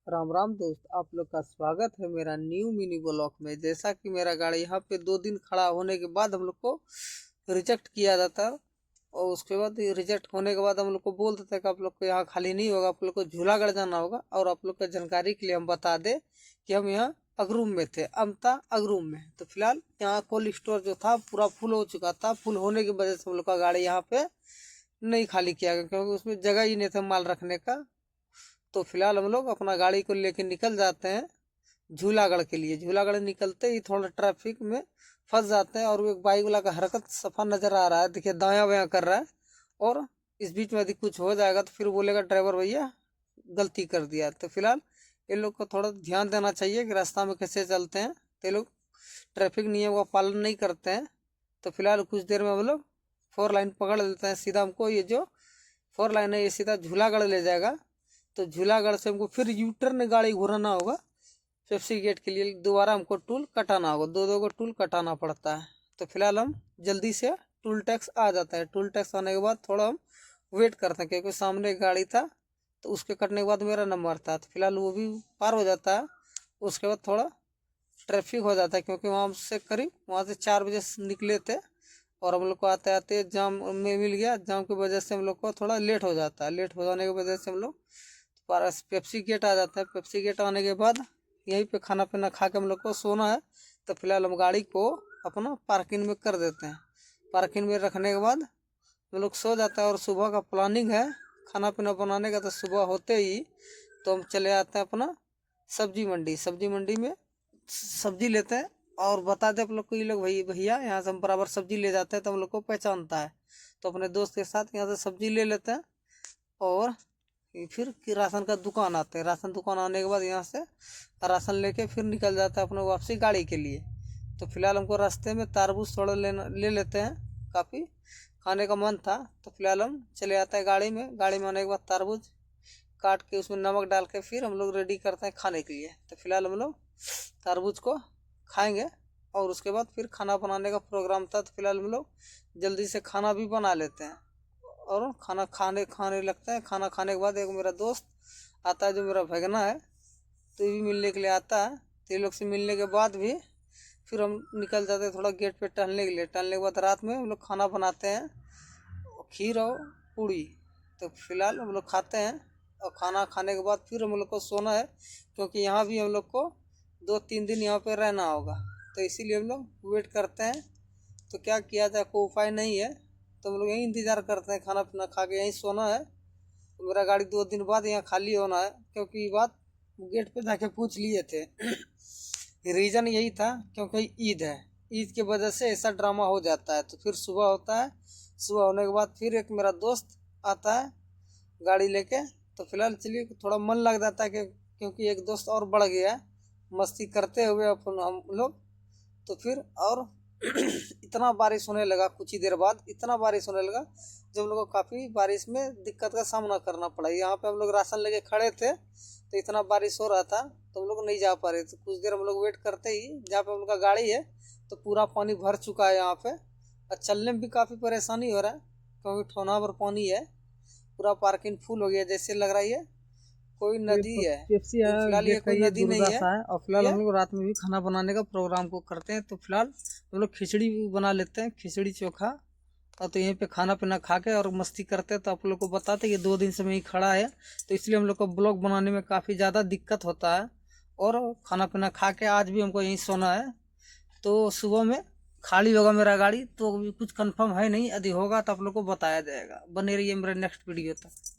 राम राम दोस्त, आप लोग का स्वागत है मेरा न्यू मिनी ब्लॉग में। जैसा कि मेरा गाड़ी यहाँ पे 2 दिन खड़ा होने के बाद हम लोग को रिजेक्ट किया जाता है, और उसके बाद रिजेक्ट होने के बाद हम लोग को बोल देते हैं कि आप लोग को यहाँ खाली नहीं होगा, आप लोग को झूलागढ़ जाना होगा। और आप लोग का जानकारी के लिए हम बता दें कि हम यहाँ अगरूम में थे, अमता अगरूम में। तो फिलहाल यहाँ कोल्ड स्टोर जो था पूरा फुल हो चुका था। फुल होने की वजह से हम लोग का गाड़ी यहाँ पे नहीं खाली किया गया, क्योंकि उसमें जगह ही नहीं था माल रखने का। तो फिलहाल हम लोग अपना गाड़ी को लेके निकल जाते हैं झूलागढ़ के लिए। झूलागढ़ निकलते ही थोड़ा ट्रैफिक में फंस जाते हैं, और वो एक बाइक वाला का हरकत सफा नजर आ रहा है, देखिए दायां बायां कर रहा है। और इस बीच में यदि कुछ हो जाएगा तो फिर बोलेगा ड्राइवर भैया गलती कर दिया। तो फिलहाल ये लोग को थोड़ा ध्यान देना चाहिए कि रास्ता में कैसे चलते हैं। तो ये लोग ट्रैफिक नियम का पालन नहीं करते हैं। तो फिलहाल कुछ देर में हम लोग 4 लाइन पकड़ लेते हैं। सीधा हमको ये जो 4 लाइन है ये सीधा झूलागढ़ ले जाएगा। तो झूलागढ़ से हमको फिर यूटर्न गाड़ी घुराना होगा पेप्सी गेट के लिए। दोबारा हमको टूल कटाना होगा, दो दो को टूल कटाना पड़ता है। तो फिलहाल हम जल्दी से टूल टैक्स आ जाता है। टूल टैक्स आने के बाद थोड़ा हम वेट करते हैं, क्योंकि सामने एक गाड़ी था तो उसके कटने के बाद मेरा नंबर था। तो फिलहाल वो भी पार हो जाता है। उसके बाद थोड़ा ट्रैफिक हो जाता है, क्योंकि वहाँ से करीब वहाँ से 4 बजे निकले थे, और हम लोग को आते आते जाम में मिल गया। जाम की वजह से हम लोग को थोड़ा लेट हो जाता है। लेट हो जाने की वजह से हम लोग पास पेप्सी गेट आ जाता है। पेप्सी गेट आने के बाद यहीं पे खाना पीना खा के हम लोग को सोना है। तो फिलहाल हम गाड़ी को अपना पार्किंग में कर देते हैं। पार्किंग में रखने के बाद हम लोग सो जाता है, और सुबह का प्लानिंग है खाना पीना बनाने का। तो सुबह होते ही तो हम चले आते हैं अपना सब्जी मंडी। सब्जी मंडी में सब्जी लेते हैं, और बता दे आप लोग को, ये लोग भैया यहाँ से हम बराबर सब्जी ले जाते हैं, तो हम लोग को पहचानता है। तो अपने दोस्त के साथ यहाँ से सब्जी ले लेते हैं, और फिर राशन का दुकान आते हैं। राशन दुकान आने के बाद यहाँ से राशन लेके फिर निकल जाता है अपने वापसी गाड़ी के लिए। तो फिलहाल हमको रास्ते में तरबूज थोड़ा ले लेते हैं, काफ़ी खाने का मन था। तो फिलहाल हम चले आते हैं गाड़ी में। गाड़ी में आने के बाद तरबूज काट के उसमें नमक डाल के फिर हम लोग रेडी करते हैं खाने के लिए। तो फिलहाल हम लोग तरबूज को खाएंगे, और उसके बाद फिर खाना बनाने का प्रोग्राम था। तो फिलहाल हम लोग जल्दी से खाना भी बना लेते हैं, और खाना खाने लगता है। खाना खाने के बाद एक मेरा दोस्त आता है जो मेरा भगना है, तो ये भी मिलने के लिए आता है। तो ये लोग से मिलने के बाद भी फिर हम निकल जाते हैं थोड़ा गेट पे टहलने के लिए। टहलने के बाद रात में हम लोग खाना बनाते हैं, खीर और पूड़ी। तो फिलहाल हम लोग खाते हैं, और खाना खाने के बाद फिर हम लोग को सोना है, क्योंकि यहाँ भी हम लोग को 2-3 दिन यहाँ पे रहना होगा। तो इसीलिए हम लोग वेट करते हैं। तो क्या किया जाए, कोई उपाय नहीं है। तो हम लोग यहीं इंतज़ार करते हैं, खाना पीना खा के यहीं सोना है। तो मेरा गाड़ी 2 दिन बाद यहाँ खाली होना है, क्योंकि ये बात गेट पे जाके पूछ लिए थे। रीज़न यही था क्योंकि ईद है, ईद की वजह से ऐसा ड्रामा हो जाता है। तो फिर सुबह होता है, सुबह होने के बाद फिर एक मेरा दोस्त आता है गाड़ी लेके। तो फिलहाल चलिए थोड़ा मन लग जाता है कि क्योंकि एक दोस्त और बढ़ गया है, मस्ती करते हुए अपन हम लोग। तो फिर और इतना बारिश होने लगा, कुछ ही देर बाद इतना बारिश होने लगा जो हम लोग को काफ़ी बारिश में दिक्कत का सामना करना पड़ा। यहाँ पे हम लोग राशन लेके खड़े थे, तो इतना बारिश हो रहा था तो हम लोग नहीं जा पा रहे थे। कुछ देर हम लोग वेट करते ही जहाँ पे हम लोग का गाड़ी है तो पूरा पानी भर चुका है यहाँ पे, और चलने में भी काफ़ी परेशानी हो रहा है, क्योंकि ठोना भर पानी है। पूरा पार्किंग फुल हो गया, जैसे लग रहा है कोई नदी है, पेप्सी है, लेकिन फिलहाल ये गेट का कोई ये नदी नहीं है। दुर्दशा है। और फिलहाल ये हम लोग रात में भी खाना बनाने का प्रोग्राम को करते हैं। तो फिलहाल हम लोग खिचड़ी भी बना लेते हैं, खिचड़ी चोखा। और तो यहीं पे खाना पीना खा के और मस्ती करते हैं। तो आप लोग को बताते हैं कि 2 दिन से मैं ही खड़ा है, तो इसलिए हम लोग को ब्लॉग बनाने में काफ़ी ज़्यादा दिक्कत होता है। और खाना पीना खा के आज भी हमको यहीं सोना है। तो सुबह में खाली होगा मेरा गाड़ी, तो अभी कुछ कंफर्म है नहीं, यदि होगा तो आप लोग को बताया जाएगा। बने रहिए मेरे नेक्स्ट वीडियो तक।